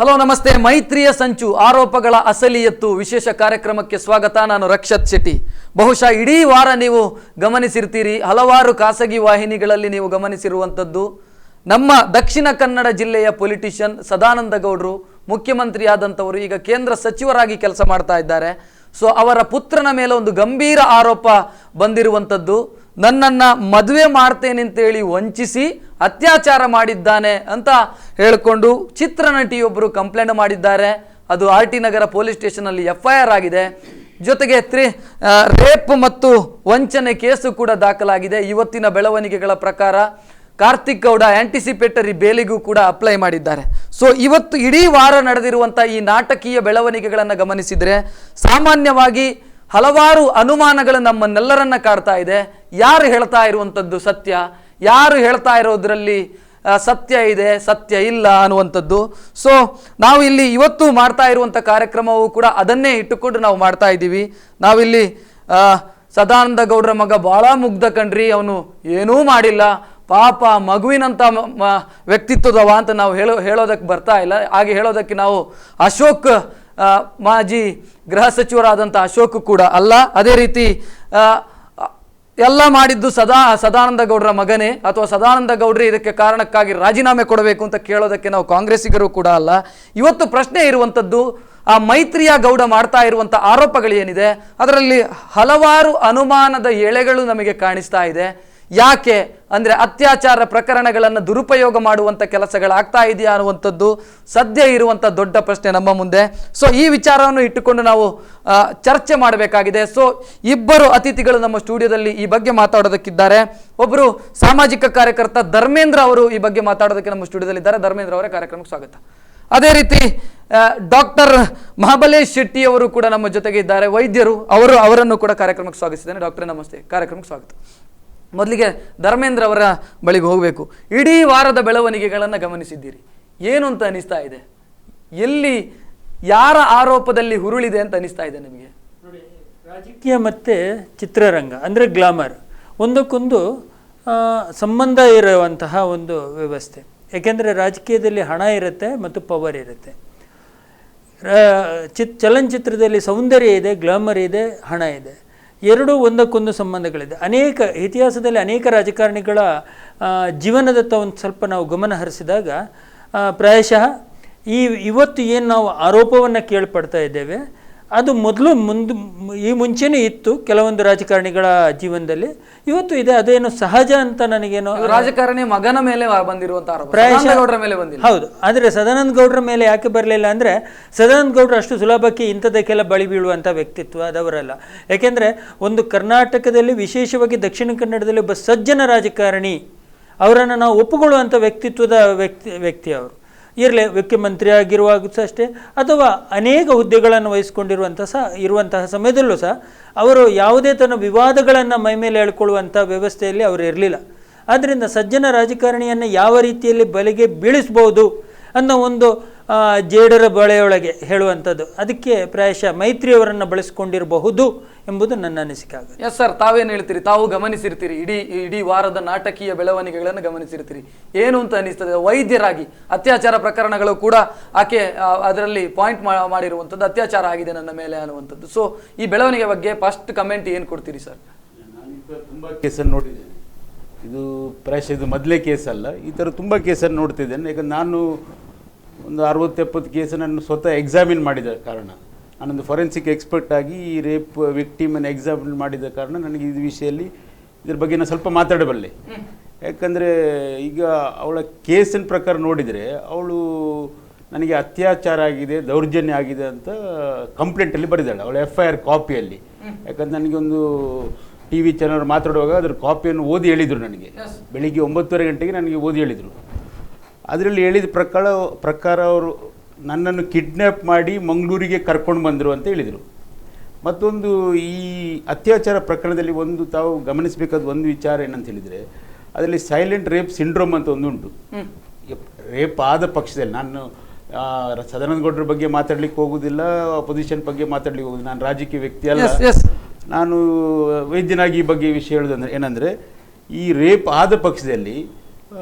Hello ನಮಸ್ತೆ. ಮೈತ್ರಿಯ ಸಂಚು ಆರೋಪಗಳ ಅಸಲಿ ಎತ್ತು ವಿಶೇಷ ಕಾರ್ಯಕ್ರಮಕ್ಕೆ ಸ್ವಾಗತ. ನಾನು ರಕ್ಷತ್ ಶೆಟ್ಟಿ. ಬಹುಶಃ ಇಡೀ ವಾರ ನೀವು ಗಮನಿಸಿರ್ತೀರಿ, ಹಲವಾರು ಖಾಸಗಿ ವಾಹಿನಿಗಳಲ್ಲಿ ನೀವು ಗಮನಿಸಿರುವಂಥದ್ದು, ನಮ್ಮ ದಕ್ಷಿಣ ಕನ್ನಡ ಜಿಲ್ಲೆಯ ಪೊಲಿಟಿಷಿಯನ್ ಸದಾನಂದ ಗೌಡರು ಮುಖ್ಯಮಂತ್ರಿ ಆದಂಥವರು ಈಗ ಕೇಂದ್ರ ಸಚಿವರಾಗಿ ಕೆಲಸ ಮಾಡ್ತಾ ಇದ್ದಾರೆ. ಸೊ ಅವರ ಪುತ್ರನ ಮೇಲೆ ಒಂದು ಗಂಭೀರ ಆರೋಪ ಬಂದಿರುವಂಥದ್ದು. ನನ್ನನ್ನು ಮದುವೆ ಮಾಡ್ತೇನೆ ಅಂತೇಳಿ ವಂಚಿಸಿ ಅತ್ಯಾಚಾರ ಮಾಡಿದ್ದಾನೆ ಅಂತ ಹೇಳಿಕೊಂಡು ಚಿತ್ರನಟಿಯೊಬ್ಬರು ಕಂಪ್ಲೇಂಟ್ ಮಾಡಿದ್ದಾರೆ. ಅದು RT ನಗರ ಪೊಲೀಸ್ ಸ್ಟೇಷನಲ್ಲಿ FIR ಆಗಿದೆ. ಜೊತೆಗೆ ರೇಪ್ ಮತ್ತು ವಂಚನೆ ಕೇಸು ಕೂಡ ದಾಖಲಾಗಿದೆ. ಇವತ್ತಿನ ಬೆಳವಣಿಗೆಗಳ ಪ್ರಕಾರ ಕಾರ್ತಿಕ್ ಗೌಡ ಆಂಟಿಸಿಪೇಟರಿ ಬೇಲಿಗೂ ಕೂಡ ಅಪ್ಲೈ ಮಾಡಿದ್ದಾರೆ. ಸೊ ಇವತ್ತು ಇಡೀ ವಾರ ನಡೆದಿರುವಂಥ ಈ ನಾಟಕೀಯ ಬೆಳವಣಿಗೆಗಳನ್ನು ಗಮನಿಸಿದರೆ ಸಾಮಾನ್ಯವಾಗಿ ಹಲವಾರು ಅನುಮಾನಗಳು ನಮ್ಮನ್ನೆಲ್ಲರನ್ನ ಕಾಡ್ತಾ ಇದೆ. ಯಾರು ಹೇಳ್ತಾ ಇರುವಂಥದ್ದು ಸತ್ಯ, ಯಾರು ಹೇಳ್ತಾ ಇರೋದ್ರಲ್ಲಿ ಸತ್ಯ ಇದೆ, ಸತ್ಯ ಇಲ್ಲ ಅನ್ನುವಂಥದ್ದು. ಸೊ ನಾವು ಇಲ್ಲಿ ಇವತ್ತು ಮಾಡ್ತಾ ಇರುವಂಥ ಕಾರ್ಯಕ್ರಮವು ಕೂಡ ಅದನ್ನೇ ಇಟ್ಟುಕೊಂಡು ನಾವು ಮಾಡ್ತಾ ಇದ್ದೀವಿ. ನಾವಿಲ್ಲಿ ಸದಾನಂದ ಗೌಡ್ರ ಮಗ ಭಾಳ ಮುಗ್ಧ ಕಣ್ರಿ, ಅವನು ಏನೂ ಮಾಡಿಲ್ಲ, ಪಾಪ ಮಗುವಿನಂಥ ವ್ಯಕ್ತಿತ್ವದವ ಅಂತ ನಾವು ಹೇಳೋದಕ್ಕೆ ಬರ್ತಾ ಇಲ್ಲ. ಹಾಗೆ ಹೇಳೋದಕ್ಕೆ ನಾವು ಅಶೋಕ್ ಮಾಜಿ ಗೃಹ ಸಚಿವರಾದಂಥ ಅಶೋಕ್ ಕೂಡ ಅಲ್ಲ. ಅದೇ ರೀತಿ ಎಲ್ಲ ಮಾಡಿದ್ದು ಸದಾನಂದ ಗೌಡ್ರ ಮಗನೇ ಅಥವಾ ಸದಾನಂದ ಗೌಡ್ರಿ ಇದಕ್ಕೆ ಕಾರಣಕ್ಕಾಗಿ ರಾಜೀನಾಮೆ ಕೊಡಬೇಕು ಅಂತ ಕೇಳೋದಕ್ಕೆ ನಾವು ಕಾಂಗ್ರೆಸ್ಸಿಗರು ಕೂಡ ಅಲ್ಲ. ಇವತ್ತು ಪ್ರಶ್ನೆ ಇರುವಂಥದ್ದು, ಆ ಮೈತ್ರಿಯ ಗೌಡ ಮಾಡ್ತಾ ಇರುವಂಥ ಆರೋಪಗಳೇನಿದೆ ಅದರಲ್ಲಿ ಹಲವಾರು ಅನುಮಾನದ ಎಳೆಗಳು ನಮಗೆ ಕಾಣಿಸ್ತಾ ಇದೆ. ಯಾಕೆ ಅಂದರೆ ಅತ್ಯಾಚಾರ ಪ್ರಕರಣಗಳನ್ನು ದುರುಪಯೋಗ ಮಾಡುವಂಥ ಕೆಲಸಗಳಾಗ್ತಾ ಇದೆಯಾ ಅನ್ನುವಂಥದ್ದು ಸದ್ಯ ಇರುವಂಥ ದೊಡ್ಡ ಪ್ರಶ್ನೆ ನಮ್ಮ ಮುಂದೆ. ಸೊ ಈ ವಿಚಾರವನ್ನು ಇಟ್ಟುಕೊಂಡು ನಾವು ಚರ್ಚೆ ಮಾಡಬೇಕಾಗಿದೆ. ಸೊ ಇಬ್ಬರು ಅತಿಥಿಗಳು ನಮ್ಮ ಸ್ಟುಡಿಯೋದಲ್ಲಿ ಈ ಬಗ್ಗೆ ಮಾತಾಡೋದಕ್ಕಿದ್ದಾರೆ. ಒಬ್ಬರು ಸಾಮಾಜಿಕ ಕಾರ್ಯಕರ್ತ ಧರ್ಮೇಂದ್ರ ಅವರು ಈ ಬಗ್ಗೆ ಮಾತಾಡೋದಕ್ಕೆ ನಮ್ಮ ಸ್ಟುಡಿಯೋದಲ್ಲಿದ್ದಾರೆ. ಧರ್ಮೇಂದ್ರ ಅವರೇ ಕಾರ್ಯಕ್ರಮಕ್ಕೆ ಸ್ವಾಗತ. ಅದೇ ರೀತಿ ಡಾಕ್ಟರ್ ಮಹಾಬಲೇಶ್ ಶೆಟ್ಟಿ ಅವರು ಕೂಡ ನಮ್ಮ ಜೊತೆಗೆ ಇದ್ದಾರೆ, ವೈದ್ಯರು. ಅವರನ್ನು ಕೂಡ ಕಾರ್ಯಕ್ರಮಕ್ಕೆ ಸ್ವಾಗತಿಸಿದ್ದೇನೆ. ಡಾಕ್ಟರೇ ನಮಸ್ತೆ, ಕಾರ್ಯಕ್ರಮಕ್ಕೆ ಸ್ವಾಗತ. ಮೊದಲಿಗೆ ಧರ್ಮೇಂದ್ರ ಅವರ ಬಳಿಗೆ ಹೋಗಬೇಕು. ಇಡೀ ವಾರದ ಬೆಳವಣಿಗೆಗಳನ್ನು ಗಮನಿಸಿದ್ದೀರಿ, ಏನು ಅಂತ ಅನಿಸ್ತಾ ಇದೆ? ಎಲ್ಲಿ ಯಾರ ಆರೋಪದಲ್ಲಿ ಹುರುಳಿದೆ ಅಂತ ಅನಿಸ್ತಾ ಇದೆ ನಿಮಗೆ? ನೋಡಿ, ರಾಜಕೀಯ ಮತ್ತು ಚಿತ್ರರಂಗ ಅಂದರೆ ಗ್ಲಾಮರ್ ಒಂದಕ್ಕೊಂದು ಸಂಬಂಧ ಇರುವಂತಹ ಒಂದು ವ್ಯವಸ್ಥೆ. ಏಕೆಂದರೆ ರಾಜಕೀಯದಲ್ಲಿ ಹಣ ಇರುತ್ತೆ ಮತ್ತು ಪವರ್ ಇರುತ್ತೆ. ಚಲನಚಿತ್ರದಲ್ಲಿ ಸೌಂದರ್ಯ ಇದೆ, ಗ್ಲಾಮರ್ ಇದೆ, ಹಣ ಇದೆ. ಎರಡೂ ಒಂದಕ್ಕೊಂದು ಸಂಬಂಧಗಳಿದೆ. ಇತಿಹಾಸದಲ್ಲಿ ಅನೇಕ ರಾಜಕಾರಣಿಗಳ ಜೀವನದತ್ತ ಒಂದು ಸ್ವಲ್ಪ ನಾವು ಗಮನ ಹರಿಸಿದಾಗ ಪ್ರಾಯಶಃ ಇವತ್ತು ಏನು ನಾವು ಆರೋಪವನ್ನು ಕೇಳ್ಪಡ್ತಾ ಇದ್ದೇವೆ ಅದು ಈ ಮುಂಚೆನೇ ಇತ್ತು ಕೆಲವೊಂದು ರಾಜಕಾರಣಿಗಳ ಜೀವನದಲ್ಲಿ, ಇವತ್ತು ಇದೆ. ಅದೇನು ಸಹಜ ಅಂತ ನನಗೇನು ರಾಜಕಾರಣಿ ಮಗನ ಮೇಲೆ ಬಂದಿರುವಂತ ಹೌದು. ಆದರೆ ಸದಾನಂದ ಗೌಡ್ರ ಮೇಲೆ ಯಾಕೆ ಬರಲಿಲ್ಲ ಅಂದರೆ ಸದಾನಂದ ಗೌಡ್ರು ಅಷ್ಟು ಸುಲಭಕ್ಕೆ ಇಂಥದಕ್ಕೆಲ್ಲ ಬಳಿ ಬೀಳುವಂಥ ವ್ಯಕ್ತಿತ್ವ ಅದವರಲ್ಲ. ಯಾಕೆಂದರೆ ಒಂದು ಕರ್ನಾಟಕದಲ್ಲಿ ವಿಶೇಷವಾಗಿ ದಕ್ಷಿಣ ಕನ್ನಡದಲ್ಲಿ ಒಬ್ಬ ಸಜ್ಜನ ರಾಜಕಾರಣಿ, ಅವರನ್ನು ನಾವು ಒಪ್ಪುಗೊಳ್ಳುವಂಥ ವ್ಯಕ್ತಿತ್ವದ ವ್ಯಕ್ತಿ ಅವರು ಇರಲಿ. ಮುಖ್ಯಮಂತ್ರಿ ಆಗಿರುವಾಗ ಅಷ್ಟೇ ಅಥವಾ ಅನೇಕ ಹುದ್ದೆಗಳನ್ನು ಇರುವಂತಹ ಸಮಯದಲ್ಲೂ ಸಹ ಅವರು ಯಾವುದೇ ತನ್ನ ವಿವಾದಗಳನ್ನು ಮೈಮೇಲೆ ಹೇಳ್ಕೊಳ್ಳುವಂಥ ವ್ಯವಸ್ಥೆಯಲ್ಲಿ ಅವರು ಇರಲಿಲ್ಲ. ಆದ್ದರಿಂದ ಸಜ್ಜನ ರಾಜಕಾರಣಿಯನ್ನು ಯಾವ ರೀತಿಯಲ್ಲಿ ಬಲೆಗೆ ಬೀಳಿಸ್ಬೋದು ಅನ್ನೋ ಒಂದು ಜೇಡರ ಬಳೆಯೊಳಗೆ ಹೇಳುವಂಥದ್ದು, ಅದಕ್ಕೆ ಪ್ರಾಯಶಃ ಮೈತ್ರಿಯವರನ್ನು ಬಳಸಿಕೊಂಡಿರಬಹುದು ಎಂಬುದು ನನ್ನ ಅನಿಸಿಕೆ ಆಗುತ್ತೆ. ಎಸ್ ಸರ್, ತಾವೇನು ಹೇಳ್ತೀರಿ? ತಾವು ಗಮನಿಸಿರ್ತೀರಿ, ಇಡೀ ವಾರದ ನಾಟಕೀಯ ಬೆಳವಣಿಗೆಗಳನ್ನು ಗಮನಿಸಿರ್ತೀರಿ. ಏನು ಅಂತ ಅನಿಸ್ತದೆ? ವೈದ್ಯರಾಗಿ ಅತ್ಯಾಚಾರ ಪ್ರಕರಣಗಳು ಕೂಡ ಆಕೆ ಅದರಲ್ಲಿ ಪಾಯಿಂಟ್ ಮಾಡಿರುವಂಥದ್ದು, ಅತ್ಯಾಚಾರ ಆಗಿದೆ ನನ್ನ ಮೇಲೆ ಅನ್ನುವಂಥದ್ದು. ಸೊ ಈ ಬೆಳವಣಿಗೆ ಬಗ್ಗೆ ಫಸ್ಟ್ ಕಮೆಂಟ್ ಏನು ಕೊಡ್ತೀರಿ ಸರ್? ನಾನು ತುಂಬ ಕೇಸನ್ನು ನೋಡಿದ್ದೇನೆ. ಇದು ಪ್ರಾಯಶಃ ಇದು ಮೊದಲೇ ಕೇಸ್ ಅಲ್ಲ, ಈ ಥರ ತುಂಬ ಕೇಸನ್ನು ನೋಡ್ತಿದ್ದೇನೆ. ಯಾಕಂದ್ರೆ ನಾನು ಒಂದು 60-70 ಕೇಸನ್ನು ಸ್ವತಃ ಎಕ್ಸಾಮಿನ್ ಮಾಡಿದ ಕಾರಣ, ನಾನೊಂದು ಫೊರೆನ್ಸಿಕ್ ಎಕ್ಸ್ಪರ್ಟ್ ಆಗಿ ಈ ರೇಪ್ ವಿಕ್ಟಿಮನ್ನು ಎಕ್ಸಾಮಿನ್ ಮಾಡಿದ ಕಾರಣ ನನಗೆ ಈ ವಿಷಯದಲ್ಲಿ ಇದ್ರ ಬಗ್ಗೆ ನಾನು ಸ್ವಲ್ಪ ಮಾತಾಡಬಲ್ಲೆ. ಯಾಕಂದರೆ ಈಗ ಅವಳ ಕೇಸಿನ ಪ್ರಕಾರ ನೋಡಿದರೆ ಅವಳು ನನಗೆ ಅತ್ಯಾಚಾರ ಆಗಿದೆ, ದೌರ್ಜನ್ಯ ಆಗಿದೆ ಅಂತ ಕಂಪ್ಲೇಂಟಲ್ಲಿ ಬರೆದಾಳೆ, ಅವಳ FIR ಕಾಪಿಯಲ್ಲಿ. ಯಾಕಂದ್ರೆ ನನಗೆ ಒಂದು TV ಚಾನಲ್ ಮಾತಾಡುವಾಗ ಅದ್ರ ಕಾಪಿಯನ್ನು ಓದಿ ಹೇಳಿದರು ನನಗೆ. ಬೆಳಿಗ್ಗೆ 9:30 ಗಂಟೆಗೆ ನನಗೆ ಓದಿ ಹೇಳಿದರು. ಅದರಲ್ಲಿ ಹೇಳಿದ ಪ್ರಕಾರ ಅವರು ನನ್ನನ್ನು ಕಿಡ್ನ್ಯಾಪ್ ಮಾಡಿ ಮಂಗಳೂರಿಗೆ ಕರ್ಕೊಂಡು ಬಂದರು ಅಂತ ಹೇಳಿದರು. ಮತ್ತೊಂದು ಈ ಅತ್ಯಾಚಾರ ಪ್ರಕರಣದಲ್ಲಿ ಒಂದು ತಾವು ಗಮನಿಸಬೇಕಾದ ಒಂದು ವಿಚಾರ ಏನಂತ ಹೇಳಿದರೆ, ಅದರಲ್ಲಿ ಸೈಲೆಂಟ್ ರೇಪ್ ಸಿಂಡ್ರೋಮ್ ಅಂತ ಒಂದು ಉಂಟು. ರೇಪ್ ಆದ ಪಕ್ಷದಲ್ಲಿ, ನಾನು ಸದಾನಂದ ಗೌಡ್ರ ಬಗ್ಗೆ ಮಾತಾಡ್ಲಿಕ್ಕೆ ಹೋಗುವುದಿಲ್ಲ, ಅಪೋಸಿಷನ್ ಬಗ್ಗೆ ಮಾತಾಡ್ಲಿಕ್ಕೆ ಹೋಗುದಿಲ್ಲ, ನಾನು ರಾಜಕೀಯ ವ್ಯಕ್ತಿ ಅಲ್ಲ, ನಾನು ವೈದ್ಯನಾಗಿ ಈ ಬಗ್ಗೆ ವಿಷಯ ಹೇಳೋದಂದ್ರೆ ಏನಂದರೆ, ಈ ರೇಪ್ ಆದ ಪಕ್ಷದಲ್ಲಿ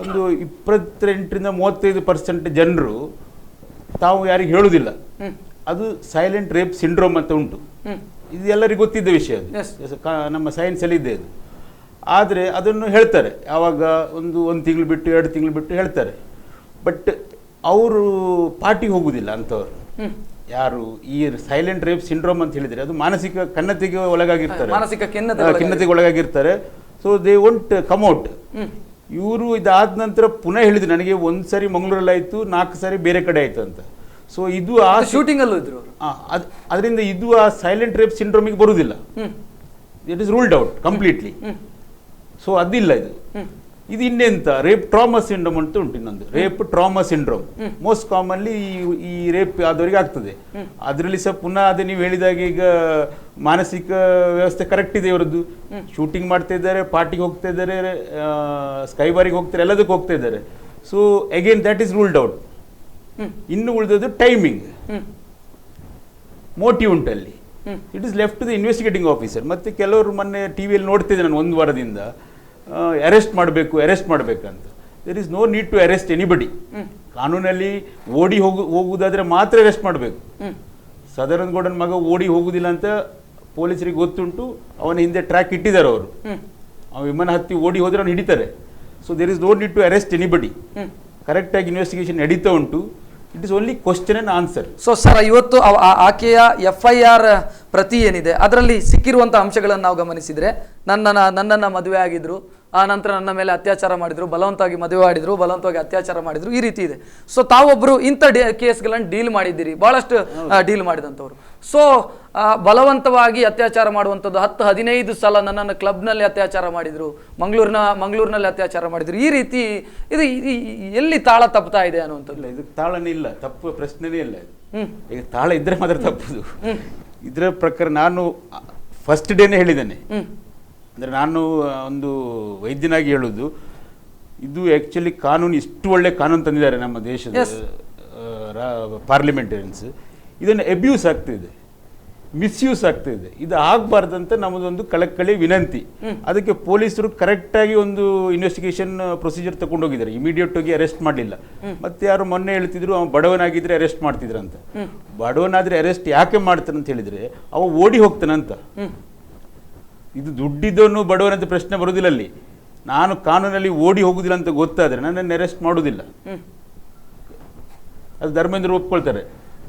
ಒಂದು 28-35% ಜನರು ತಾವು ಯಾರಿಗೆ ಹೇಳುವುದಿಲ್ಲ. ಅದು ಸೈಲೆಂಟ್ ರೇಪ್ ಸಿಂಡ್ರೋಮ್ ಅಂತ ಉಂಟು. ಇದು ಎಲ್ಲರಿಗೂ ಗೊತ್ತಿದ್ದ ವಿಷಯ, ಅದು ನಮ್ಮ ಸೈನ್ಸಲ್ಲಿ ಇದೆ ಅದು. ಆದರೆ ಅದನ್ನು ಹೇಳ್ತಾರೆ ಯಾವಾಗ ಒಂದು ತಿಂಗಳು ಬಿಟ್ಟು 2 ತಿಂಗಳು ಬಿಟ್ಟು ಹೇಳ್ತಾರೆ. ಬಟ್ ಅವರು ಪಾರ್ಟಿಗೆ ಹೋಗುವುದಿಲ್ಲ ಅಂಥವ್ರು. ಯಾರು ಈ ಸೈಲೆಂಟ್ ರೇಪ್ ಸಿಂಡ್ರೋಮ್ ಅಂತ ಹೇಳಿದರೆ ಅದು ಮಾನಸಿಕ ಖಿನ್ನತೆಗೆ ಒಳಗಾಗಿರ್ತಾರೆ, ಖಿನ್ನತೆಗೆ ಒಳಗಾಗಿರ್ತಾರೆ. So they won't come out. ಇವರು ಇದಾದ ನಂತರ ಪುನಃ ಹೇಳಿದ್ರು ನನಗೆ 1 ಸರಿ ಮಂಗಳೂರಲ್ಲಿ ಆಯಿತು, 4 ಸರಿ ಬೇರೆ ಕಡೆ ಆಯಿತು ಅಂತ. ಸೊ ಇದು ಆ ಶೂಟಿಂಗ್ ಅಲ್ಲೂ ಇದ್ರು. ಅದರಿಂದ ಇದು ಆ ಸೈಲೆಂಟ್ ರೇಪ್ ಸಿಂಡ್ರೋಮಿಗೆ ಬರುವುದಿಲ್ಲ. It is ruled out completely. So ಅದಿಲ್ಲ ಇದು. ಇದು ಇನ್ನೆಂತ ರೇಪ್ ಟ್ರಾಮಾ ಸಿಂಡ್ರೋಮ್ ಅಂತ ಉಂಟು ಇನ್ನೊಂದು, rape trauma syndrome. Most commonly ಈ ರೇಪ್ ಆದವರಿಗೆ ಆಗ್ತದೆ. ಅದರಲ್ಲಿ ಸಹ ಪುನಃ ಅದೇ ನೀವು ಹೇಳಿದಾಗ ಈಗ ಮಾನಸಿಕ ವ್ಯವಸ್ಥೆ ಕರೆಕ್ಟ್ ಇದೆ ಇವರದ್ದು. ಶೂಟಿಂಗ್ ಮಾಡ್ತಾ ಇದ್ದಾರೆ, ಪಾರ್ಟಿಗೆ ಹೋಗ್ತಾ ಇದ್ದಾರೆ, ಸ್ಕೈ ಬಾರಿಗೆ ಹೋಗ್ತಾರೆ, ಎಲ್ಲದಕ್ಕೂ ಹೋಗ್ತಾ ಇದ್ದಾರೆ. So again that is ruled out. ಇನ್ನು ಉಳಿದದ್ದು ಟೈಮಿಂಗ್, ಮೋಟಿವ್ ಉಂಟಲ್ಲಿ. It is left to the investigating officer. ಮತ್ತು ಕೆಲವರು ಮೊನ್ನೆ ಟಿವಿಯಲ್ಲಿ ನೋಡ್ತಿದ್ದೆ ನಾನು 1 ವಾರದಿಂದ, ಅರೆಸ್ಟ್ ಮಾಡಬೇಕಂತ. There is no need to arrest anybody. ಕಾನೂನಲ್ಲಿ ಹೋಗುವುದಾದ್ರೆ ಮಾತ್ರ ಅರೆಸ್ಟ್ ಮಾಡಬೇಕು. ಸದಾನಂದ ಗೌಡನ ಮಗ ಹೋಗುವುದಿಲ್ಲ ಅಂತ ಪೊಲೀಸರಿಗೆ ಗೊತ್ತುಂಟು. ಅವನ ಹಿಂದೆ ಟ್ರ್ಯಾಕ್ ಇಟ್ಟಿದ್ದಾರೆ ಅವರು. ಅವನು ವಿಮಾನ ಹತ್ತಿ ಹೋದ್ರೆ ಅವ್ನು ಹಿಡಿತಾರೆ. So there is no need to arrest anybody. ಕರೆಕ್ಟಾಗಿ ಇನ್ವೆಸ್ಟಿಗೇಷನ್ ನಡೀತಾ ಉಂಟು. It is only question and answer. So sir, ಇವತ್ತು ಆಕೆಯ FIR ಪ್ರತಿ ಏನಿದೆ ಅದರಲ್ಲಿ ಸಿಕ್ಕಿರುವಂಥ ಅಂಶಗಳನ್ನು ನಾವು ಗಮನಿಸಿದರೆ, ನನ್ನನ್ನು ಮದುವೆ ಆಗಿದ್ರು, ಆ ನಂತರ ನನ್ನ ಮೇಲೆ ಅತ್ಯಾಚಾರ ಮಾಡಿದ್ರು, ಬಲವಂತವಾಗಿ ಮದುವೆ ಮಾಡಿದ್ರು, ಬಲವಂತವಾಗಿ ಅತ್ಯಾಚಾರ ಮಾಡಿದ್ರು, ಈ ರೀತಿ ಇದೆ. ಸೊ ತಾವೊಬ್ಬರು ಇಂಥ ಕೇಸ್ಗಳನ್ನು ಡೀಲ್ ಮಾಡಿದ್ದೀರಿ, ಭಾಳಷ್ಟು ಡೀಲ್ ಮಾಡಿದಂಥವ್ರು. ಸೊ ಬಲವಂತವಾಗಿ ಅತ್ಯಾಚಾರ ಮಾಡುವಂಥದ್ದು 10-15 ಸಲ ನನ್ನನ್ನು ಕ್ಲಬ್ನಲ್ಲಿ ಅತ್ಯಾಚಾರ ಮಾಡಿದ್ರು, ಮಂಗಳೂರಿನಲ್ಲಿ ಅತ್ಯಾಚಾರ ಮಾಡಿದ್ರು, ಈ ರೀತಿ ಇದು ಎಲ್ಲಿ ತಾಳ ತಪ್ತಾ ಇದೆ ಅನ್ನುವಂಥದ್ದು. ಇದು ತಾಳನೇ ಇಲ್ಲ, ತಪ್ಪು ಪ್ರಶ್ನೆನೇ ಇಲ್ಲ. ಈಗ ತಾಳ ಇದ್ರೆ ಮಾತ್ರ ತಪ್ಪುದು. ಇದರ ಪ್ರಕಾರ ನಾನು ಫಸ್ಟ್ ಡೇನೇ ಹೇಳಿದ್ದೇನೆ. ಅಂದರೆ ನಾನು ಒಂದು ವೈದ್ಯನಾಗಿ ಹೇಳುವುದು, ಇದು ಆ್ಯಕ್ಚುಲಿ ಕಾನೂನು ಇಷ್ಟು ಒಳ್ಳೆ ಕಾನೂನು ತಂದಿದ್ದಾರೆ ನಮ್ಮ ದೇಶದ ಪಾರ್ಲಿಮೆಂಟೇರಿಯನ್ಸ್. ಇದನ್ನು ಅಬ್ಯೂಸ್ ಆಗ್ತಿದೆ, ಮಿಸ್ಯೂಸ್ ಆಗ್ತಿದೆ. ಇದು ಆಗಬಾರ್ದಂತ ನಮ್ಮದೊಂದು ಕಳಕಳಿ ವಿನಂತಿ. ಅದಕ್ಕೆ ಪೊಲೀಸರು ಕರೆಕ್ಟಾಗಿ ಒಂದು ಇನ್ವೆಸ್ಟಿಗೇಷನ್ ಪ್ರೊಸೀಜರ್ ತಗೊಂಡೋಗಿದ್ದಾರೆ. ಇಮಿಡಿಯೇಟ್ ಆಗಿ ಅರೆಸ್ಟ್ ಮಾಡಲಿಲ್ಲ. ಮತ್ತೆ ಯಾರು ಮೊನ್ನೆ ಹೇಳ್ತಿದ್ರು ಅವ ಬಡವನಾಗಿದ್ರೆ ಅರೆಸ್ಟ್ ಮಾಡ್ತಿದ್ರಂತ. ಬಡವನಾದ್ರೆ ಅರೆಸ್ಟ್ ಯಾಕೆ ಮಾಡ್ತಾನಂತ ಹೇಳಿದ್ರೆ ಅವ ಓಡಿ ಹೋಗ್ತಾನಂತ. ಇದು ದುಡ್ಡಿದ್ದವನು ಬಡವನಂತ ಪ್ರಶ್ನೆ ಬರುವುದಿಲ್ಲ ಅಲ್ಲಿ. ನಾನು ಕಾನೂನಲ್ಲಿ ಓಡಿ ಹೋಗುದಿಲ್ಲ ಅಂತ ಗೊತ್ತಾದ್ರೆ ನನ್ನನ್ನು ಅರೆಸ್ಟ್ ಮಾಡುವುದಿಲ್ಲ. ಅದು ಧರ್ಮೇಂದ್ರ ಒಪ್ಕೊಳ್ತಾರೆ.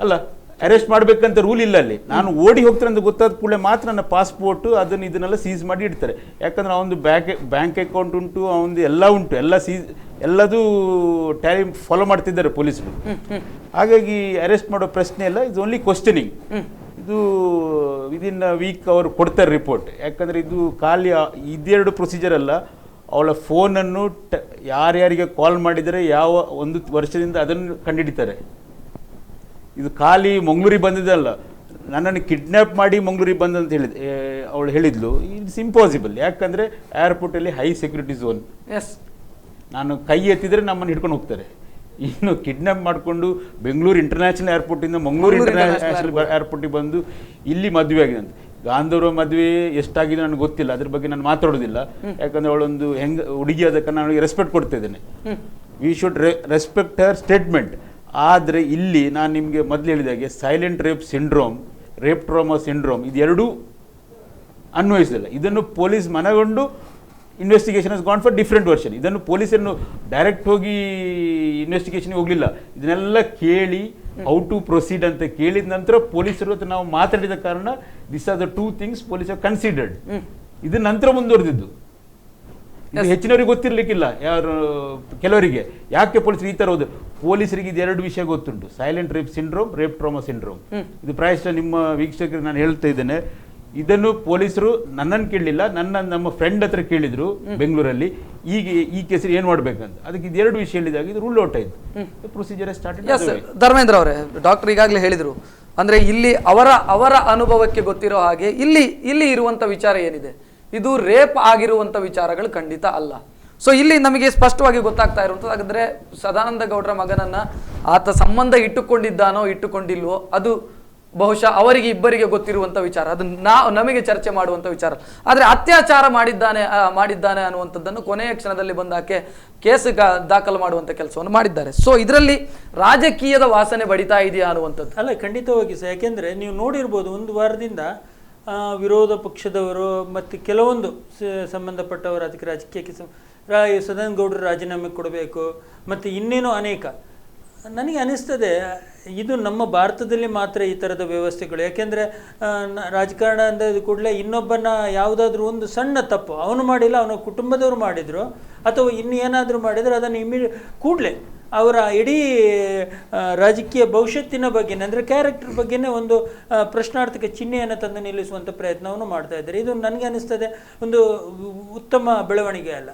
ಅಲ್ಲ, ಅರೆಸ್ಟ್ ಮಾಡಬೇಕಂತ ರೂಲ್ ಇಲ್ಲ ಅಲ್ಲಿ. ನಾನು ಓಡಿ ಹೋಗ್ತೇನೆ ಅಂತ ಗೊತ್ತಾದ ಕೂಡಲೇ ಮಾತ್ರ ನನ್ನ ಪಾಸ್ಪೋರ್ಟು ಇದನ್ನೆಲ್ಲ ಸೀಸ್ ಮಾಡಿ ಇಡ್ತಾರೆ. ಯಾಕಂದ್ರೆ ಅವನು ಬ್ಯಾಂಕ್ ಅಕೌಂಟ್ ಉಂಟು, ಅವನದು ಎಲ್ಲ ಉಂಟು, ಎಲ್ಲದೂ ಟ್ಯಾಲಿ ಫಾಲೋ ಮಾಡ್ತಿದ್ದಾರೆ ಪೊಲೀಸರು. ಹಾಗಾಗಿ ಅರೆಸ್ಟ್ ಮಾಡೋ ಪ್ರಶ್ನೆ ಇಲ್ಲ. It's only questioning. ಇದು ವಿದಿನ್ ವೀಕ್ ಅವರು ಕೊಡ್ತಾರೆ ರಿಪೋರ್ಟ್. ಯಾಕಂದರೆ ಇದು ಖಾಲಿ ಇದೆರಡು ಪ್ರೊಸೀಜರ್ ಅಲ್ಲ, ಅವಳ ಫೋನನ್ನು ಯಾರ್ಯಾರಿಗೆ ಕಾಲ್ ಮಾಡಿದರೆ ಯಾವ 1 ವರ್ಷದಿಂದ ಅದನ್ನು ಕಂಡುಹಿಡಿತಾರೆ. ಇದು ಖಾಲಿ ಮಂಗಳೂರಿಗೆ ಬಂದಿದ್ದಲ್ಲ, ನನ್ನನ್ನು ಕಿಡ್ನ್ಯಾಪ್ ಮಾಡಿ ಮಂಗಳೂರಿಗೆ ಬಂದಂತ ಅವಳು ಹೇಳಿದ್ಲು. It's impossible. ಯಾಕಂದರೆ ಏರ್ಪೋರ್ಟಲ್ಲಿ ಹೈ ಸೆಕ್ಯೂರಿಟಿ ಝೋನ್. ನಾನು ಕೈ ಎತ್ತಿದರೆ ನಮ್ಮನ್ನು ಹಿಡ್ಕೊಂಡು ಹೋಗ್ತಾರೆ. ಇನ್ನು ಕಿಡ್ನ್ಯಾಪ್ ಮಾಡಿಕೊಂಡು ಬೆಂಗಳೂರು ಇಂಟರ್ನ್ಯಾಷನಲ್ ಏರ್ಪೋರ್ಟಿಂದ ಮಂಗಳೂರು ಇಂಟರ್ನ್ಯಾಷನಲ್ ಏರ್ಪೋರ್ಟಿಗೆ ಬಂದು ಇಲ್ಲಿ ಮದುವೆ ಆಗಿದೆ ಅಂತ. ಗಾಂಧರ್ವ ಮದುವೆ ಎಷ್ಟಾಗಿದೆ ನನಗೆ ಗೊತ್ತಿಲ್ಲ, ಅದ್ರ ಬಗ್ಗೆ ನಾನು ಮಾತಾಡೋದಿಲ್ಲ. ಯಾಕಂದರೆ ಅವಳೊಂದು ಹುಡುಗಿ ಅದಕ್ಕೆ ನಾನು ಅವಳಿಗೆ ರೆಸ್ಪೆಕ್ಟ್ ಕೊಡ್ತಾ ಇದ್ದೇನೆ. We should respect her statement. ಆದರೆ ಇಲ್ಲಿ ನಾನು ನಿಮಗೆ ಮೊದಲು ಹೇಳಿದಾಗೆ silent rape syndrome, rape trauma syndrome ಇದೆರಡೂ ಅನ್ವಯಿಸಲಿಲ್ಲ. ಇದನ್ನು ಪೊಲೀಸ್ ಮನಗೊಂಡು investigation has gone for different version. ಇದನ್ನು ಪೊಲೀಸರನ್ನು ಡೈರೆಕ್ಟ್ ಹೋಗಿ ಇನ್ವೆಸ್ಟಿಗೇಷನ್ಗೆ ಹೋಗಲಿಲ್ಲ. ಇದನ್ನೆಲ್ಲ ಕೇಳಿ ಹೌ ಟು ಪ್ರೊಸೀಡ್ ಅಂತ ಕೇಳಿದ ನಂತರ ಪೊಲೀಸರು ಹತ್ರ ನಾವು ಮಾತಾಡಿದ ಕಾರಣ this are the 2 things police are considered. ಇದು ನಂತರ ಮುಂದುವರೆದಿದ್ದು. ಇದು ಹೆಚ್ಚಿನವರಿಗೆ ಗೊತ್ತಿರಲಿಕ್ಕಿಲ್ಲ, ಯಾರು ಕೆಲವರಿಗೆ. ಯಾಕೆ ಪೊಲೀಸರು ಈ ಥರ ಹೋದ್ರು? ಪೊಲೀಸರಿಗೆ ಇದು 2 ವಿಷಯ ಗೊತ್ತುಂಟು, silent rape syndrome, rape trauma syndrome. ಇದು ಪ್ರಾಯಶಃ ನಿಮ್ಮ ವೀಕ್ಷಕರಿಗೆ ನಾನು ಹೇಳ್ತಾ ಇದ್ದೇನೆ. ಇದನ್ನು ಪೊಲೀಸರು ನನ್ನನ್ನು ಕೇಳಲಿಲ್ಲ, ನಮ್ಮ ಫ್ರೆಂಡ್ ಹತ್ರ ಕೇಳಿದ್ರು ಬೆಂಗಳೂರಲ್ಲಿ, ಈಗ ಈ ಕೇಸಲ್ಲಿ ಏನು ಮಾಡಬೇಕಂತ. ಅದಕ್ಕೆ ಇದು 2 ವಿಷಯ ಹೇಳಿದಾಗ ಇದು ರೂಲ್ ಔಟ್ ಆಯಿತು. Procedure start. ಧರ್ಮೇಂದ್ರ ಅವರೇ, ಡಾಕ್ಟರ್ ಈಗಾಗಲೇ ಹೇಳಿದರು, ಅಂದರೆ ಇಲ್ಲಿ ಅವರ ಅನುಭವಕ್ಕೆ ಗೊತ್ತಿರೋ ಹಾಗೆ ಇಲ್ಲಿ ಇರುವಂಥ ವಿಚಾರ ಏನಿದೆ, ಇದು ರೇಪ್ ಆಗಿರುವಂಥ ವಿಚಾರಗಳು ಖಂಡಿತ ಅಲ್ಲ. ಸೊ ಇಲ್ಲಿ ನಮಗೆ ಸ್ಪಷ್ಟವಾಗಿ ಗೊತ್ತಾಗ್ತಾ ಇರುವಂಥದ್ದು, ಹಾಗಾದರೆ ಸದಾನಂದ ಗೌಡರ ಮಗನನ್ನು ಆತ ಸಂಬಂಧ ಇಟ್ಟುಕೊಂಡಿದ್ದಾನೋ ಇಟ್ಟುಕೊಂಡಿಲ್ವೋ ಅದು ಬಹುಶಃ ಅವರಿಗೆ ಇಬ್ಬರಿಗೆ ಗೊತ್ತಿರುವಂಥ ವಿಚಾರ, ಅದು ನಮಗೆ ಚರ್ಚೆ ಮಾಡುವಂಥ ವಿಚಾರ. ಆದರೆ ಅತ್ಯಾಚಾರ ಮಾಡಿದ್ದಾನೆ ಅನ್ನುವಂಥದ್ದನ್ನು ಕೊನೆಯ ಕ್ಷಣದಲ್ಲಿ ಬಂದಾಕೆ ಕೇಸ್ ದಾಖಲು ಮಾಡುವಂಥ ಕೆಲಸವನ್ನು ಮಾಡಿದ್ದಾರೆ. ಸೊ ಇದರಲ್ಲಿ ರಾಜಕೀಯದ ವಾಸನೆ ಬಡಿತಾ ಇದೆಯಾ ಅನ್ನುವಂಥದ್ದು? ಅಲ್ಲ, ಖಂಡಿತವಾಗಿ ಸಹ. ಯಾಕೆಂದರೆ ನೀವು ನೋಡಿರ್ಬೋದು, ಒಂದು ವಾರದಿಂದ ವಿರೋಧ ಪಕ್ಷದವರು ಮತ್ತು ಕೆಲವೊಂದು ಸಂಬಂಧಪಟ್ಟವರು ಅದಕ್ಕೆ ರಾಜಕೀಯಕ್ಕೆ ಸದಾನಂದ ಗೌಡರು ರಾಜೀನಾಮೆ ಕೊಡಬೇಕು ಮತ್ತು ಇನ್ನೇನೋ ಅನೇಕ. ನನಗೆ ಅನಿಸ್ತದೆ ಇದು ನಮ್ಮ ಭಾರತದಲ್ಲಿ ಮಾತ್ರ ಈ ಥರದ ವ್ಯವಸ್ಥೆಗಳು. ಯಾಕೆಂದರೆ ರಾಜಕಾರಣ ಅಂದ ಕೂಡಲೇ ಇನ್ನೊಬ್ಬನ ಯಾವುದಾದ್ರೂ ಒಂದು ಸಣ್ಣ ತಪ್ಪು ಅವನು ಮಾಡಿಲ್ಲ, ಅವನ ಕುಟುಂಬದವರು ಮಾಡಿದರು ಅಥವಾ ಇನ್ನು ಏನಾದರೂ ಮಾಡಿದರೆ ಅದನ್ನು ಕೂಡಲೇ ಅವರ ಇಡೀ ರಾಜಕೀಯ ಭವಿಷ್ಯತ್ತಿನ ಬಗ್ಗೆನೇ, ಅಂದರೆ ಕ್ಯಾರೆಕ್ಟರ್ ಬಗ್ಗೆನೇ ಒಂದು ಪ್ರಶ್ನಾರ್ಥಕ ಚಿಹ್ನೆಯನ್ನು ತಂದು ನಿಲ್ಲಿಸುವಂಥ ಪ್ರಯತ್ನವನ್ನು ಮಾಡ್ತಾ ಇದ್ದಾರೆ. ಇದು ನನಗೆ ಅನಿಸ್ತದೆ ಒಂದು ಉತ್ತಮ ಬೆಳವಣಿಗೆ ಅಲ್ಲ.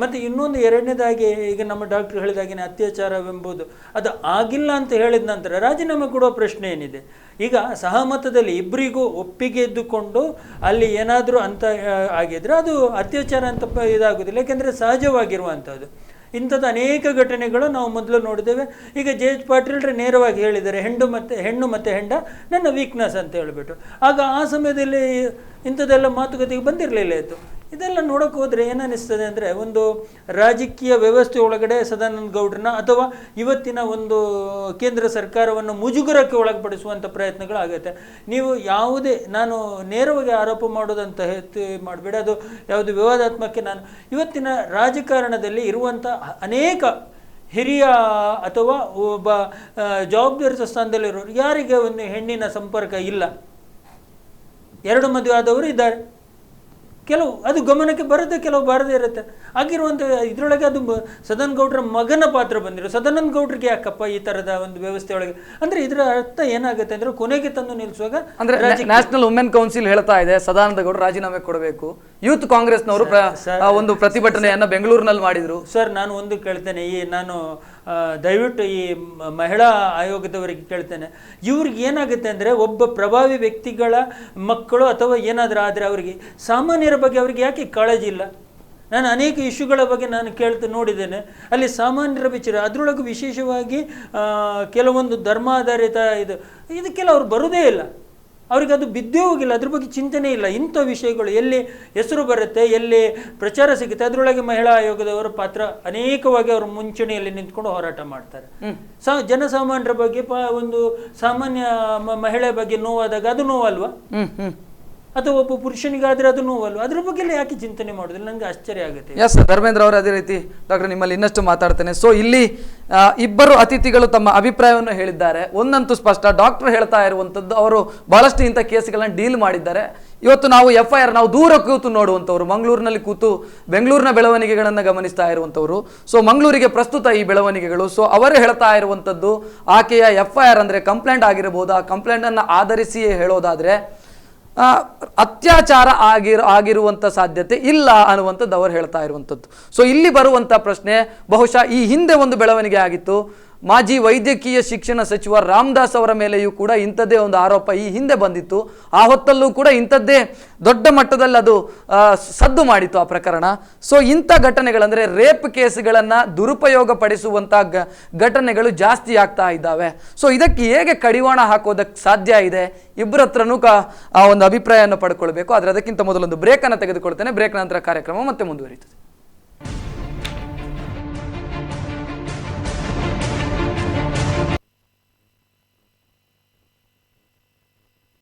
ಮತ್ತು ಇನ್ನೊಂದು ಎರಡನೇದಾಗಿ, ಈಗ ನಮ್ಮ ಡಾಕ್ಟ್ರು ಹೇಳಿದಾಗೇನೆ ಅತ್ಯಾಚಾರವೆಂಬುದು ಅದು ಆಗಿಲ್ಲ ಅಂತ ಹೇಳಿದ ನಂತರ ರಾಜೀನಾಮೆ ಕೊಡುವ ಪ್ರಶ್ನೆ ಏನಿದೆ? ಈಗ ಸಹಮತದಲ್ಲಿ ಇಬ್ಬರಿಗೂ ಒಪ್ಪಿಗೆ ಇದ್ದುಕೊಂಡು ಅಲ್ಲಿ ಏನಾದರೂ ಅಂತ ಆಗಿದ್ರೆ ಅದು ಅತ್ಯಾಚಾರ ಅಂತ ಇದಾಗೋದಿಲ್ಲ. ಯಾಕೆಂದರೆ ಸಹಜವಾಗಿರುವಂಥದ್ದು. ಇಂಥದ್ದು ಅನೇಕ ಘಟನೆಗಳು ನಾವು ಮೊದಲು ನೋಡಿದ್ದೇವೆ. ಈಗ ಜೆ.ಎಚ್. ಪಾಟೀಲ್ರೆ ನೇರವಾಗಿ ಹೇಳಿದ್ದಾರೆ, ಹೆಣ್ಣು ಮತ್ತು ಹೆಂಡ ನನ್ನ ವೀಕ್ನೆಸ್ ಅಂತ ಹೇಳಿಬಿಟ್ಟು. ಆಗ ಆ ಸಮಯದಲ್ಲಿ ಇಂಥದ್ದೆಲ್ಲ ಮಾತುಕತೆಗೆ ಬಂದಿರಲಿಲ್ಲ ಇತ್ತು. ಇದೆಲ್ಲ ನೋಡೋಕೆ ಹೋದರೆ ಏನನ್ನಿಸ್ತದೆ ಅಂದರೆ, ಒಂದು ರಾಜಕೀಯ ವ್ಯವಸ್ಥೆ ಒಳಗಡೆ ಸದಾನಂದ ಗೌಡ್ರನ್ನ ಅಥವಾ ಇವತ್ತಿನ ಒಂದು ಕೇಂದ್ರ ಸರ್ಕಾರವನ್ನು ಮುಜುಗರಕ್ಕೆ ಒಳಪಡಿಸುವಂಥ ಪ್ರಯತ್ನಗಳಾಗುತ್ತೆ. ನೀವು ಯಾವುದೇ, ನಾನು ನೇರವಾಗಿ ಆರೋಪ ಮಾಡೋದಂತ ಮಾಡಬೇಡಿ, ಅದು ಯಾವುದು ವಿವಾದಾತ್ಮಕ. ನಾನು ಇವತ್ತಿನ ರಾಜಕಾರಣದಲ್ಲಿ ಇರುವಂಥ ಅನೇಕ ಹಿರಿಯ ಅಥವಾ ಒಬ್ಬ ಜವಾಬ್ದಾರಿ ಸ್ಥಾನದಲ್ಲಿರೋರು ಯಾರಿಗೆ ಒಂದು ಹೆಣ್ಣಿನ ಸಂಪರ್ಕ ಇಲ್ಲ? 2 ಮದುವೆ ಆದವರು ಇದ್ದಾರೆ. ಕೆಲವು ಅದು ಗಮನಕ್ಕೆ ಬರುತ್ತೆ, ಕೆಲವು ಬಾರದೇ ಇರುತ್ತೆ. ಆಗಿರುವಂಥ ಇದರೊಳಗೆ ಅದು ಸದಾನಂದ ಗೌಡ್ರ ಮಗನ ಪಾತ್ರ ಬಂದಿರೋ. ಸದಾನಂದ ಗೌಡ್ರಿಗೆ ಯಾಕಪ್ಪ ಈ ಥರದ ಒಂದು ವ್ಯವಸ್ಥೆ ಒಳಗೆ? ಅಂದರೆ ಇದರ ಅರ್ಥ ಏನಾಗುತ್ತೆ ಅಂದರೆ, ಕೊನೆಗೆ ತಂದು ನಿಲ್ಲಿಸುವಾಗ ಅಂದರೆ ನ್ಯಾಷನಲ್ ವುಮೆನ್ ಕೌನ್ಸಿಲ್ ಹೇಳ್ತಾ ಇದೆ ಸದಾನಂದ ಗೌಡ್ರು ರಾಜೀನಾಮೆ ಕೊಡಬೇಕು. ಯೂತ್ ಕಾಂಗ್ರೆಸ್ನವರು ಒಂದು ಪ್ರತಿಭಟನೆಯನ್ನು ಬೆಂಗಳೂರಿನಲ್ಲಿ ಮಾಡಿದರು. ಸರ್, ನಾನು ಒಂದು ಕೇಳ್ತೇನೆ, ನಾನು ದಯವಿಟ್ಟು ಈ ಮಹಿಳಾ ಆಯೋಗದವರಿಗೆ ಕೇಳ್ತೇನೆ, ಇವ್ರಿಗೆ ಏನಾಗುತ್ತೆ ಅಂದರೆ, ಒಬ್ಬ ಪ್ರಭಾವಿ ವ್ಯಕ್ತಿಗಳ ಮಕ್ಕಳು ಅಥವಾ ಏನಾದರೂ ಆದರೆ ಅವರಿಗೆ ಸಾಮಾನ್ಯರ ಬಗ್ಗೆ ಅವ್ರಿಗೆ ಯಾಕೆ ಕಾಳಜಿ ಇಲ್ಲ? ನಾನು ಅನೇಕ ಇಶ್ಯೂಗಳ ಬಗ್ಗೆ ನಾನು ನೋಡಿದ್ದೇನೆ. ಅಲ್ಲಿ ಸಾಮಾನ್ಯರ ವಿಚಾರ, ಅದರೊಳಗೆ ವಿಶೇಷವಾಗಿ ಕೆಲವೊಂದು ಧರ್ಮಾಧಾರಿತ ಇದಕ್ಕೆಲ್ಲ ಅವ್ರು ಬರೋದೇ ಇಲ್ಲ. ಅವ್ರಿಗೆ ಅದು ಬಿದ್ದೇ ಹೋಗಿಲ್ಲ, ಅದ್ರ ಬಗ್ಗೆ ಚಿಂತನೆ ಇಲ್ಲ. ಇಂಥ ವಿಷಯಗಳು ಎಲ್ಲಿ ಹೆಸರು ಬರುತ್ತೆ, ಎಲ್ಲಿ ಪ್ರಚಾರ ಸಿಗುತ್ತೆ, ಅದರೊಳಗೆ ಮಹಿಳಾ ಆಯೋಗದವರ ಪಾತ್ರ ಅನೇಕವಾಗಿ ಅವರು ಮುಂಚೂಣಿಯಲ್ಲಿ ನಿಂತ್ಕೊಂಡು ಹೋರಾಟ ಮಾಡ್ತಾರೆ. ಜನಸಾಮಾನ್ಯರ ಬಗ್ಗೆ ಒಂದು ಸಾಮಾನ್ಯ ಮಹಿಳೆ ಬಗ್ಗೆ ನೋವಾದಾಗ ಅದು ನೋವಲ್ವಾ? ಅಥವಾ ಒಬ್ಬ ಪುರುಷನಿಗಾದ್ರೆ ಅದು ನೋವಲ್ವಾ? ಅದ್ರ ಬಗ್ಗೆ ಯಾಕೆ ಚಿಂತನೆ ಮಾಡೋದಿಲ್ಲ? ನನಗೆ ಆಶ್ಚರ್ಯ ಆಗುತ್ತೆ. ಎಸ್ ಧರ್ಮೇಂದ್ರ ಅವರು ಅದೇ ರೀತಿ ಡಾಕ್ಟರ್ ನಿಮ್ಮಲ್ಲಿ ಇನ್ನಷ್ಟು ಮಾತಾಡ್ತೇನೆ. ಸೊ ಇಲ್ಲಿ ಇಬ್ಬರು ಅತಿಥಿಗಳು ತಮ್ಮ ಅಭಿಪ್ರಾಯವನ್ನು ಹೇಳಿದ್ದಾರೆ. ಒಂದಂತೂ ಸ್ಪಷ್ಟ, ಡಾಕ್ಟರ್ ಹೇಳ್ತಾ ಇರುವಂಥದ್ದು ಅವರು ಬಹಳಷ್ಟು ಇಂಥ ಕೇಸ್ಗಳನ್ನು ಡೀಲ್ ಮಾಡಿದ್ದಾರೆ. ಇವತ್ತು ನಾವು FIR ನಾವು ದೂರ ಕೂತು ನೋಡುವಂಥವ್ರು, ಮಂಗಳೂರಿನಲ್ಲಿ ಕೂತು ಬೆಂಗಳೂರಿನ ಬೆಳವಣಿಗೆಗಳನ್ನು ಗಮನಿಸ್ತಾ ಇರುವಂಥವ್ರು. ಸೊ ಮಂಗಳೂರಿಗೆ ಪ್ರಸ್ತುತ ಈ ಬೆಳವಣಿಗೆಗಳು. ಸೊ ಅವರೇ ಹೇಳ್ತಾ ಇರುವಂಥದ್ದು, ಆಕೆಯ FIR ಅಂದರೆ ಕಂಪ್ಲೇಂಟ್ ಆಗಿರಬಹುದು, ಆ ಕಂಪ್ಲೇಂಟನ್ನು ಆಧರಿಸಿಯೇ ಹೇಳೋದಾದರೆ ಅತ್ಯಾಚಾರ ಆಗಿರುವಂಥ ಸಾಧ್ಯತೆ ಇಲ್ಲ ಅನ್ನುವಂಥದ್ದು ಅವರು ಹೇಳ್ತಾ ಇರುವಂಥದ್ದು. ಸೊ ಇಲ್ಲಿ ಬರುವಂಥ ಪ್ರಶ್ನೆ, ಬಹುಶಃ ಈ ಹಿಂದೆ ಒಂದು ಬೆಳವಣಿಗೆ ಆಗಿತ್ತು. ಮಾಜಿ ವೈದ್ಯಕೀಯ ಶಿಕ್ಷಣ ಸಚಿವ ರಾಮದಾಸ್ ಅವರ ಮೇಲೆಯೂ ಕೂಡ ಇಂಥದ್ದೇ ಒಂದು ಆರೋಪ ಈ ಹಿಂದೆ ಬಂದಿತ್ತು. ಆ ಹೊತ್ತಲ್ಲೂ ಕೂಡ ಇಂಥದ್ದೇ ದೊಡ್ಡ ಮಟ್ಟದಲ್ಲಿ ಅದು ಸದ್ದು ಮಾಡಿತ್ತು ಆ ಪ್ರಕರಣ. ಸೊ ಇಂಥ ಘಟನೆಗಳಂದರೆ ರೇಪ್ ಕೇಸ್ಗಳನ್ನು ದುರುಪಯೋಗ ಪಡಿಸುವಂಥ ಘಟನೆಗಳು ಜಾಸ್ತಿ ಆಗ್ತಾ ಇದ್ದಾವೆ. ಸೊ ಇದಕ್ಕೆ ಹೇಗೆ ಕಡಿವಾಣ ಹಾಕೋದಕ್ಕೆ ಸಾಧ್ಯ ಇದೆ? ಇಬ್ಬರ ಹತ್ರನೂ ಆ ಒಂದು ಅಭಿಪ್ರಾಯವನ್ನು ಪಡ್ಕೊಳ್ಬೇಕು. ಆದರೆ ಅದಕ್ಕಿಂತ ಮೊದಲೊಂದು ಬ್ರೇಕನ್ನು ತೆಗೆದುಕೊಳ್ತೇನೆ. ಬ್ರೇಕ್ ನಂತರ ಕಾರ್ಯಕ್ರಮ ಮತ್ತೆ ಮುಂದುವರಿಯುತ್ತದೆ.